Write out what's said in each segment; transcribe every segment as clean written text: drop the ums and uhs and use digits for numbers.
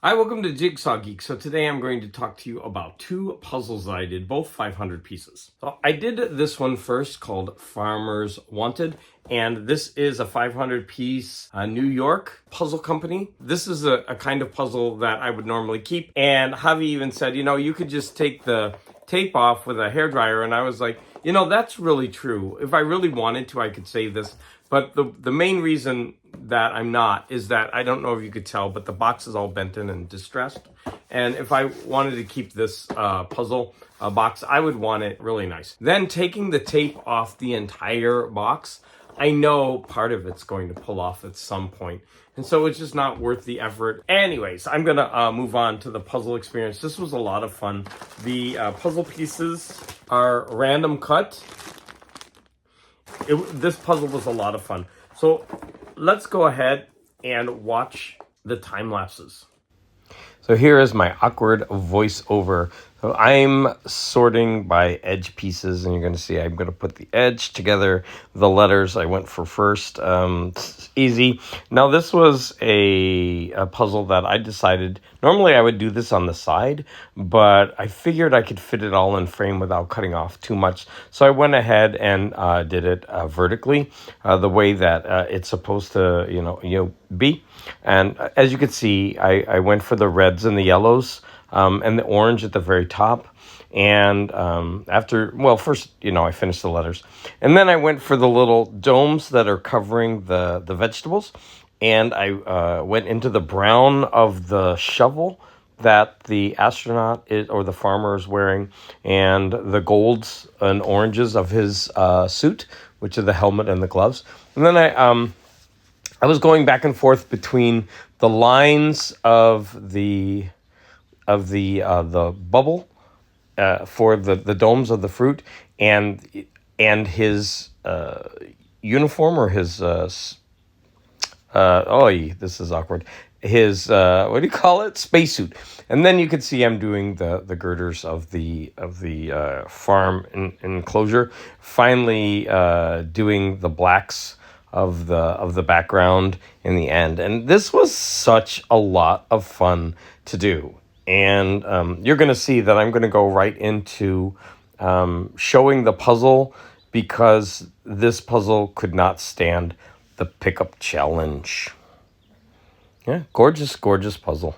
Hi, welcome to Jigsaw Geek. So today I'm going to talk to you about two puzzles that I did, both 500 pieces. So I did this one first called Farmers Wanted, and this is a 500 piece New York puzzle company. This is a kind of puzzle that I would normally keep, and Javi even said, you could just take the tape off with a hairdryer, and I was like, that's really true. If I really wanted to, I could save this. But the main reason that I'm not is that I don't know if you could tell, but the box is all bent in and distressed. And if I wanted to keep this puzzle box, I would want it really nice. Then taking the tape off the entire box, I know part of it's going to pull off at some point. And so it's just not worth the effort. Anyways, I'm going to move on to the puzzle experience. This was a lot of fun. The puzzle pieces are random cut. This puzzle was a lot of fun. So let's go ahead and watch the time lapses. So here is my awkward voiceover. So I'm sorting by edge pieces, and you're going to see I'm going to put the edge together. The letters I went for first. It's easy. Now this was a puzzle that I decided, normally I would do this on the side, but I figured I could fit it all in frame without cutting off too much. So I went ahead and did it vertically, the way that it's supposed to be. And as you can see, I went for the reds and the yellows and the orange at the very top. And first, I finished the letters. And then I went for the little domes that are covering the vegetables. And I went into the brown of the shovel that the astronaut or the farmer is wearing, and the golds and oranges of his suit, which are the helmet and the gloves. And then I was going back and forth between the lines of the bubble for the domes of the fruit and his uniform, or his this is awkward. His what do you call it? Spacesuit. And then you could see I'm doing the girders of the farm enclosure. Finally, doing the blacks of the background in the end. And this was such a lot of fun to do. And you're going to see that I'm going to go right into showing the puzzle, because this puzzle could not stand the pickup challenge. Yeah, gorgeous, gorgeous puzzle.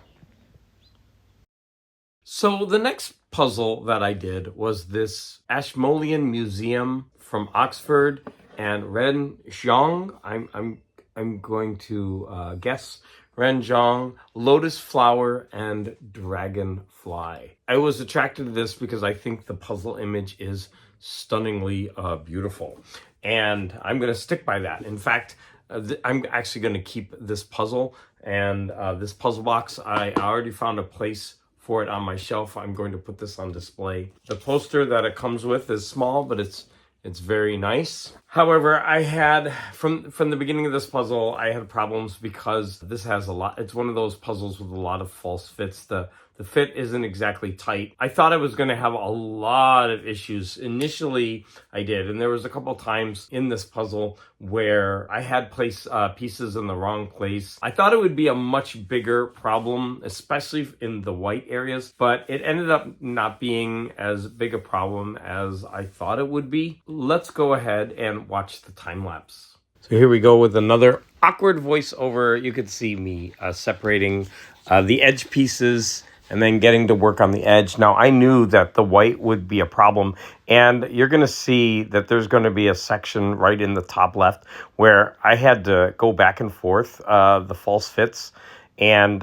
So the next puzzle that I did was this Ashmolean Museum from Oxford and Ren Zhang. I'm going to guess Ren Zhang, Lotus Flower, and Dragonfly. I was attracted to this because I think the puzzle image is stunningly beautiful, and I'm going to stick by that. In fact, I'm actually going to keep this puzzle, and this puzzle box, I already found a place for it on my shelf. I'm going to put this on display. The poster that it comes with is small, but it's very nice. However, I had, from the beginning of this puzzle, I had problems because this has a lot. It's one of those puzzles with a lot of false fits. The fit isn't exactly tight. I thought I was going to have a lot of issues. Initially, I did. And there was a couple times in this puzzle where I had placed pieces in the wrong place. I thought it would be a much bigger problem, especially in the white areas, but it ended up not being as big a problem as I thought it would be. Let's go ahead and watch the time lapse. So here we go with another awkward voiceover. You could see me separating the edge pieces and then getting to work on the edge. Now, I knew that the white would be a problem, and you're going to see that there's going to be a section right in the top left where I had to go back and forth the false fits, and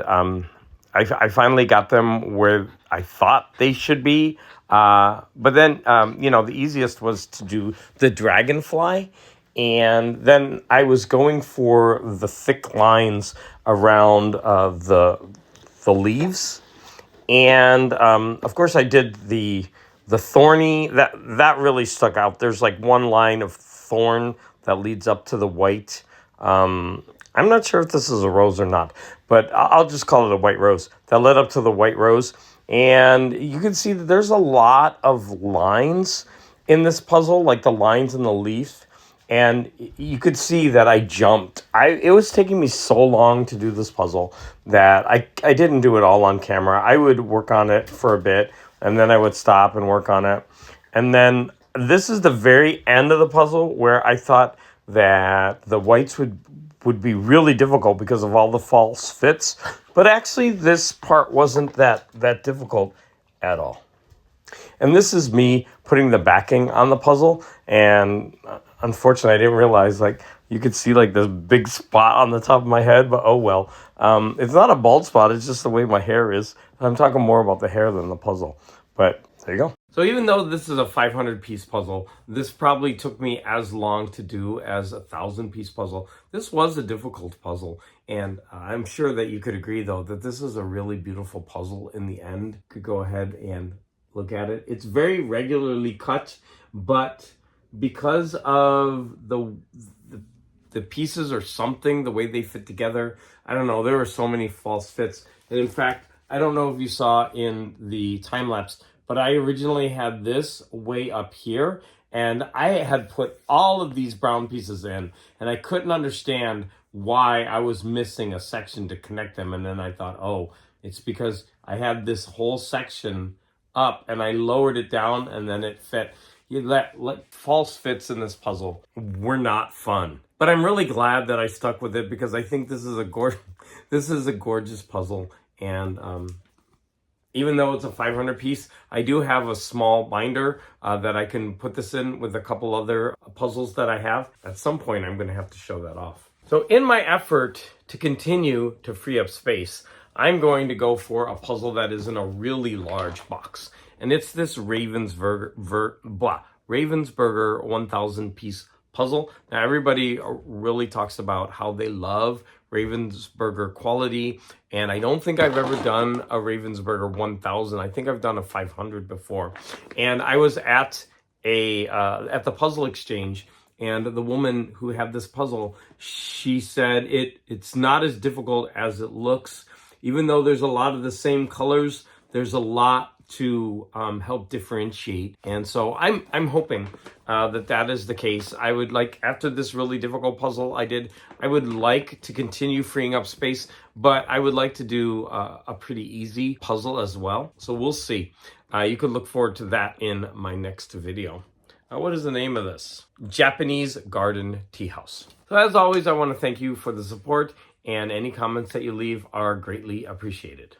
I finally got them where I thought they should be. But then, the easiest was to do the dragonfly, and then I was going for the thick lines around the leaves. And of course, I did the thorny. That really stuck out. There's like one line of thorn that leads up to the white. I'm not sure if this is a rose or not, but I'll just call it a white rose that led up to the white rose. And you can see that there's a lot of lines in this puzzle, like the lines in the leaf. And you could see that I jumped. It was taking me so long to do this puzzle that I didn't do it all on camera. I would work on it for a bit, and then I would stop and work on it. And then this is the very end of the puzzle where I thought that the whites would be really difficult because of all the false fits. But actually, this part wasn't that difficult at all. And this is me putting the backing on the puzzle. And unfortunately, I didn't realize, like, you could see like this big spot on the top of my head, but oh well. It's not a bald spot, it's just the way my hair is. I'm talking more about the hair than the puzzle. But there you go. So even though this is a 500-piece puzzle, this probably took me as long to do as a 1,000-piece puzzle. This was a difficult puzzle, and I'm sure that you could agree, though, that this is a really beautiful puzzle in the end. You could go ahead and look at it. It's very regularly cut, but because of the pieces or something, the way they fit together, I don't know, there were so many false fits. And in fact, I don't know if you saw in the time lapse, but I originally had this way up here, and I had put all of these brown pieces in, and I couldn't understand why I was missing a section to connect them. And then I thought, oh, it's because I had this whole section up and I lowered it down and then it fit. You let false fits in this puzzle were not fun. But I'm really glad that I stuck with it because I think this is a gorgeous puzzle. And even though it's a 500 piece, I do have a small binder that I can put this in with a couple other puzzles that I have. At some point, I'm going to have to show that off. So in my effort to continue to free up space, I'm going to go for a puzzle that is in a really large box. And it's this Ravensburger 1,000-piece puzzle. Now, everybody really talks about how they love Ravensburger quality, and I don't think I've ever done a Ravensburger 1,000. I think I've done a 500 before. And I was at the Puzzle Exchange, and the woman who had this puzzle, she said it's not as difficult as it looks. Even though there's a lot of the same colors, there's a lot to help differentiate. And so I'm hoping that is the case. I would like, after this really difficult puzzle I would like to continue freeing up space, but I would like to do a pretty easy puzzle as well. So we'll see. You can look forward to that in my next video. What is the name of this? Japanese Garden Tea House. So as always, I want to thank you for the support, and any comments that you leave are greatly appreciated.